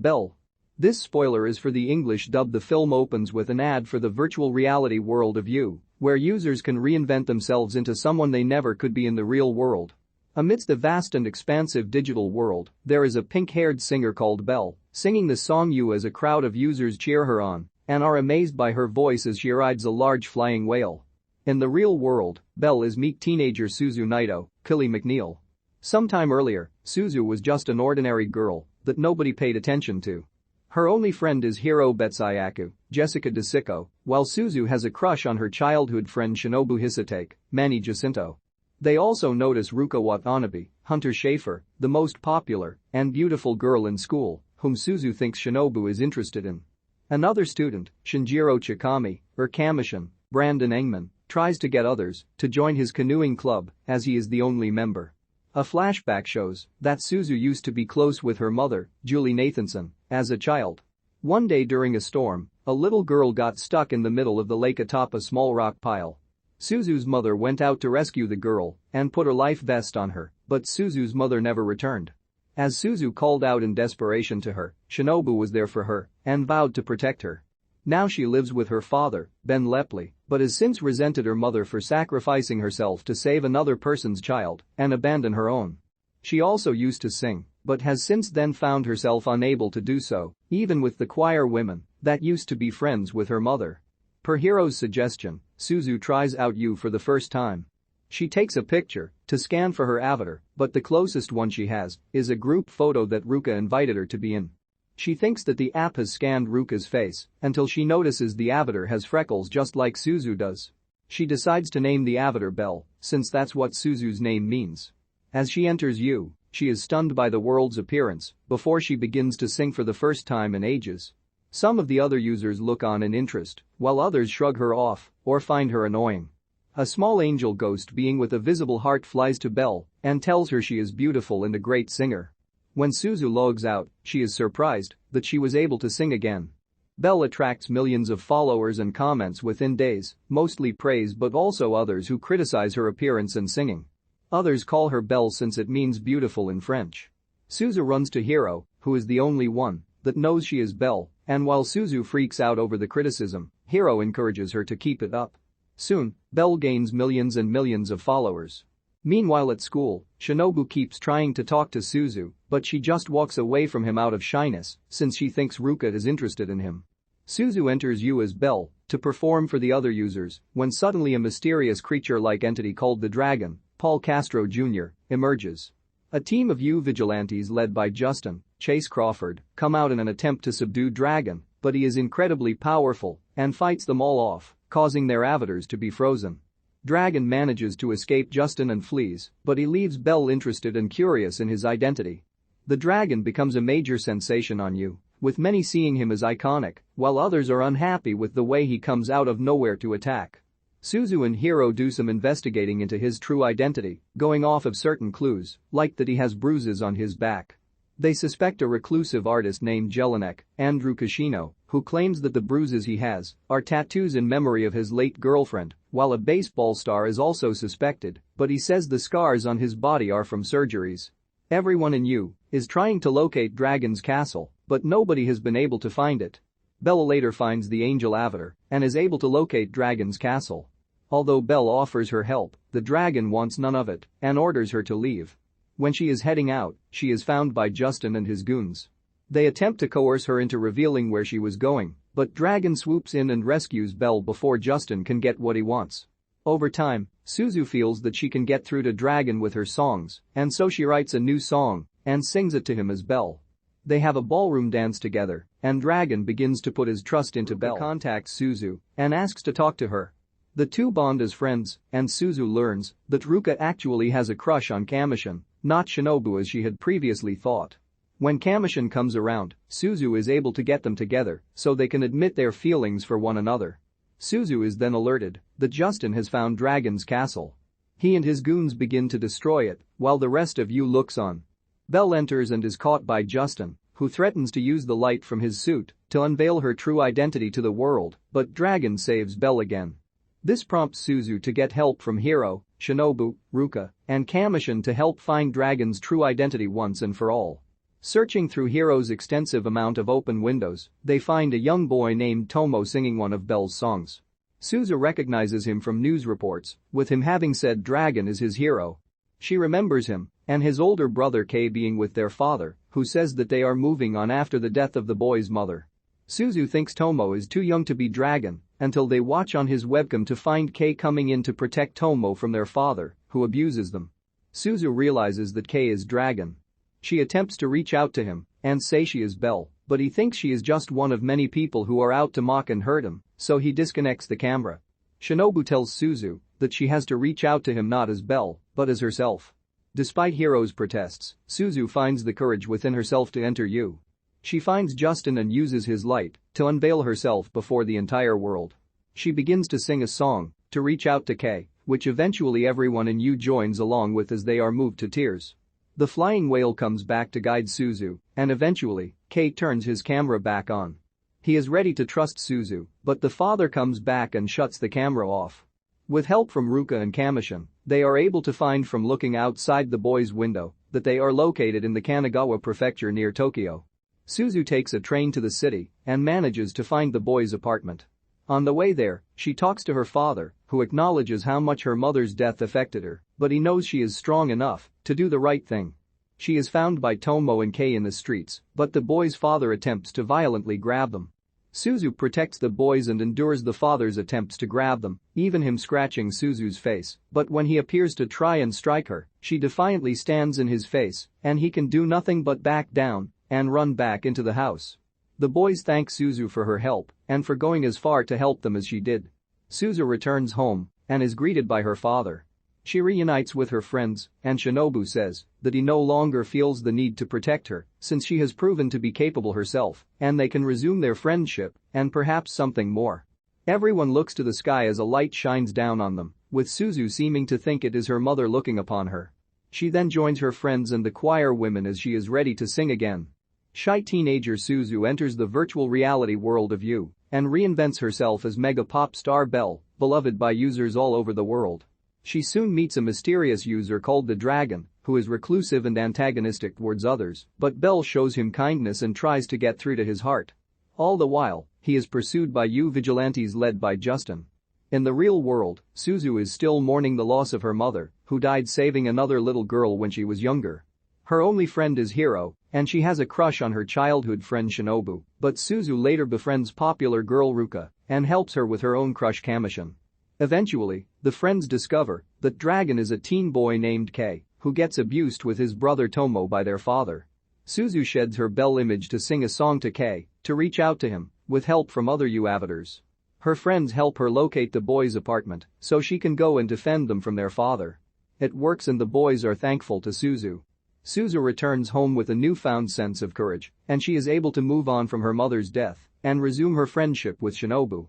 BELLE. This spoiler is for the English dub. The film opens with an ad for the virtual reality world of You, where users can reinvent themselves into someone they never could be in the real world. Amidst the vast and expansive digital world, there is a pink-haired singer called BELLE, singing the song You as a crowd of users cheer her on and are amazed by her voice as she rides a large flying whale. In the real world, BELLE is meek teenager Suzu Naito, Killy McNeil. Sometime earlier, Suzu was just an ordinary girl that nobody paid attention to. Her only friend is Hiro Betsuyaku, Jessica DeSicco, while Suzu has a crush on her childhood friend Shinobu Hisatake, Manny Jacinto. They also notice Ruka Watanabe, Hunter Schafer, the most popular and beautiful girl in school, whom Suzu thinks Shinobu is interested in. Another student, Shinjiro Chikami, Kamishin, Brandon Engman, tries to get others to join his canoeing club as he is the only member. A flashback shows that Suzu used to be close with her mother, Julie Nathanson, as a child. One day during a storm, a little girl got stuck in the middle of the lake atop a small rock pile. Suzu's mother went out to rescue the girl and put her life vest on her, but Suzu's mother never returned. As Suzu called out in desperation to her, Shinobu was there for her and vowed to protect her. Now she lives with her father, Ben Lepley, but has since resented her mother for sacrificing herself to save another person's child and abandon her own. She also used to sing, but has since then found herself unable to do so, even with the choir women that used to be friends with her mother. Per Hiro's suggestion, Suzu tries out You for the first time. She takes a picture to scan for her avatar, but the closest one she has is a group photo that Ruka invited her to be in. She thinks that the app has scanned Ruka's face until she notices the avatar has freckles just like Suzu does. She decides to name the avatar BELLE, since that's what Suzu's name means. As she enters You, she is stunned by the world's appearance before she begins to sing for the first time in ages. Some of the other users look on in interest, while others shrug her off or find her annoying. A small angel ghost being with a visible heart flies to BELLE and tells her she is beautiful and a great singer. When Suzu logs out, she is surprised that she was able to sing again. BELLE attracts millions of followers and comments within days, mostly praise but also others who criticize her appearance and singing. Others call her BELLE since it means beautiful in French. Suzu runs to Hiro, who is the only one that knows she is BELLE, and while Suzu freaks out over the criticism, Hiro encourages her to keep it up. Soon, BELLE gains millions and millions of followers. Meanwhile at school, Shinobu keeps trying to talk to Suzu, but she just walks away from him out of shyness since she thinks Ruka is interested in him. Suzu enters You as BELLE to perform for the other users when suddenly a mysterious creature-like entity called the Dragon, Paul Castro Jr., emerges. A team of You vigilantes led by Justin, Chase Crawford, come out in an attempt to subdue Dragon, but he is incredibly powerful and fights them all off, causing their avatars to be frozen. Dragon manages to escape Justin and flees, but he leaves BELLE interested and curious in his identity. The Dragon becomes a major sensation on You, with many seeing him as iconic, while others are unhappy with the way he comes out of nowhere to attack. Suzu and Hiro do some investigating into his true identity, going off of certain clues, like that he has bruises on his back. They suspect a reclusive artist named Jelinek, Andrew Kashino, who claims that the bruises he has are tattoos in memory of his late girlfriend, while a baseball star is also suspected, but he says the scars on his body are from surgeries. Everyone in You is trying to locate Dragon's castle, but nobody has been able to find it. BELLE later finds the angel avatar and is able to locate Dragon's castle. Although BELLE offers her help, the Dragon wants none of it and orders her to leave. When she is heading out, she is found by Justin and his goons. They attempt to coerce her into revealing where she was going, but Dragon swoops in and rescues BELLE before Justin can get what he wants. Over time, Suzu feels that she can get through to Dragon with her songs, and so she writes a new song and sings it to him as BELLE. They have a ballroom dance together, and Dragon begins to put his trust into BELLE. He contacts Suzu and asks to talk to her. The two bond as friends, and Suzu learns that Ruka actually has a crush on Kamishin, not Shinobu as she had previously thought. When Kamishin comes around, Suzu is able to get them together so they can admit their feelings for one another. Suzu is then alerted that Justin has found Dragon's castle. He and his goons begin to destroy it while the rest of You looks on. BELLE enters and is caught by Justin, who threatens to use the light from his suit to unveil her true identity to the world, but Dragon saves BELLE again. This prompts Suzu to get help from Hiro, Shinobu, Ruka, and Kamishin to help find Dragon's true identity once and for all. Searching through Hiro's extensive amount of open windows, they find a young boy named Tomo singing one of Belle's songs. Suzu recognizes him from news reports, with him having said Dragon is his hero. She remembers him and his older brother Kei being with their father, who says that they are moving on after the death of the boy's mother. Suzu thinks Tomo is too young to be Dragon until they watch on his webcam to find Kei coming in to protect Tomo from their father, who abuses them. Suzu realizes that Kei is Dragon. She attempts to reach out to him and say she is Belle, but he thinks she is just one of many people who are out to mock and hurt him, so he disconnects the camera. Shinobu tells Suzu that she has to reach out to him not as Belle, but as herself. Despite Hiro's protests, Suzu finds the courage within herself to enter Yu. She finds Justin and uses his light to unveil herself before the entire world. She begins to sing a song to reach out to Kei, which eventually everyone in Yu joins along with as they are moved to tears. The flying whale comes back to guide Suzu, and eventually, Kei turns his camera back on. He is ready to trust Suzu, but the father comes back and shuts the camera off. With help from Ruka and Kamishin, they are able to find from looking outside the boy's window that they are located in the Kanagawa prefecture near Tokyo. Suzu takes a train to the city and manages to find the boy's apartment. On the way there, she talks to her father, who acknowledges how much her mother's death affected her, but he knows she is strong enough to do the right thing. She is found by Tomo and Kei in the streets, but the boy's father attempts to violently grab them. Suzu protects the boys and endures the father's attempts to grab them, even him scratching Suzu's face, but when he appears to try and strike her, she defiantly stands in his face, and he can do nothing but back down and run back into the house. The boys thank Suzu for her help and for going as far to help them as she did. Suzu returns home and is greeted by her father. She reunites with her friends, and Shinobu says that he no longer feels the need to protect her since she has proven to be capable herself, and they can resume their friendship and perhaps something more. Everyone looks to the sky as a light shines down on them, with Suzu seeming to think it is her mother looking upon her. She then joins her friends and the choir women as she is ready to sing again. Shy teenager Suzu enters the virtual reality world of Yu and reinvents herself as mega pop star Belle, beloved by users all over the world. She soon meets a mysterious user called the Dragon, who is reclusive and antagonistic towards others, but Belle shows him kindness and tries to get through to his heart. All the while, he is pursued by Yu vigilantes led by Justin. In the real world, Suzu is still mourning the loss of her mother, who died saving another little girl when she was younger. Her only friend is Hiro, and she has a crush on her childhood friend Shinobu, but Suzu later befriends popular girl Ruka and helps her with her own crush Kamishin. Eventually, the friends discover that Dragon is a teen boy named Kei, who gets abused with his brother Tomo by their father. Suzu sheds her Belle image to sing a song to Kei to reach out to him, with help from other Yu avatars. Her friends help her locate the boy's apartment so she can go and defend them from their father. It works and the boys are thankful to Suzu. Suzu returns home with a newfound sense of courage, and she is able to move on from her mother's death and resume her friendship with Shinobu.